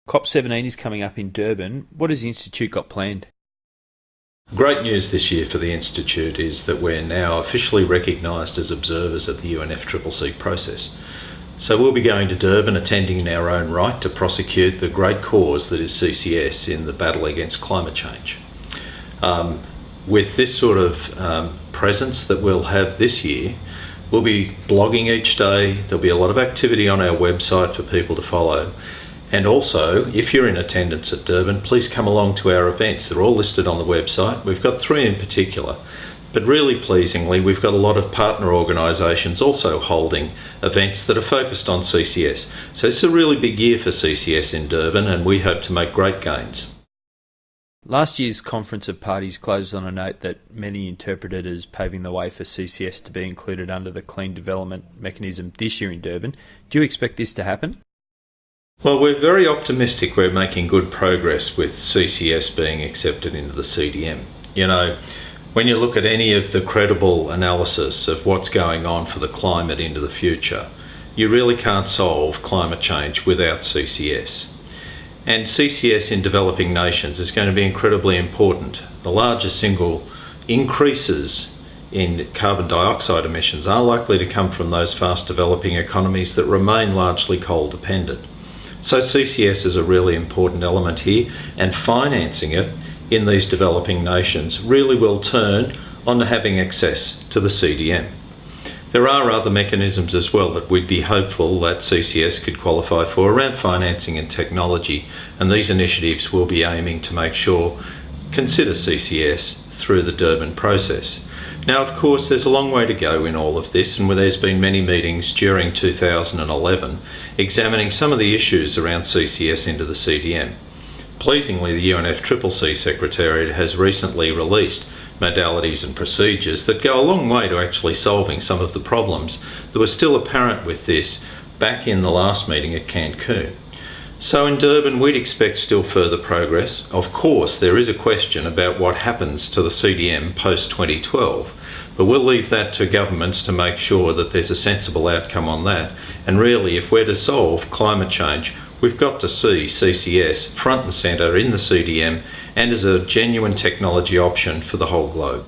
COP17 is coming up in Durban. What has the Institute got planned? Great news this year for the Institute is that we're now officially recognised as observers at the UNFCCC process. So we'll be going to Durban, attending in our own right to prosecute the great cause that is CCS in the battle against climate change. With this sort of presence that we'll have this year, we'll be blogging each day. There'll be a lot of activity on our website for people to follow. And also, if you're in attendance at Durban, please come along to our events. They're all listed on the website. We've got 3 in particular. But really pleasingly, we've got a lot of partner organisations also holding events that are focused on CCS. So this is a really big year for CCS in Durban, and we hope to make great gains. Last year's Conference of Parties closed on a note that many interpreted as paving the way for CCS to be included under the Clean Development Mechanism this year in Durban. Do you expect this to happen? Well, we're very optimistic we're making good progress with CCS being accepted into the CDM. You know, when you look at any of the credible analysis of what's going on for the climate into the future, you really can't solve climate change without CCS. And CCS in developing nations is going to be incredibly important. The largest single increases in carbon dioxide emissions are likely to come from those fast developing economies that remain largely coal dependent. So CCS is a really important element here, and financing it in these developing nations really will turn on having access to the CDM. There are other mechanisms as well that we'd be hopeful that CCS could qualify for around financing and technology, and these initiatives will be aiming to make sure consider CCS through the Durban process. Now, of course, there's a long way to go in all of this, and there's been many meetings during 2011 examining some of the issues around CCS into the CDM. Pleasingly, the UNFCCC Secretariat has recently released modalities and procedures that go a long way to actually solving some of the problems that were still apparent with this back in the last meeting at Cancun. So in Durban, we'd expect still further progress. Of course, there is a question about what happens to the CDM post-2012, but we'll leave that to governments to make sure that there's a sensible outcome on that. And really, if we're to solve climate change, we've got to see CCS front and centre in the CDM and as a genuine technology option for the whole globe.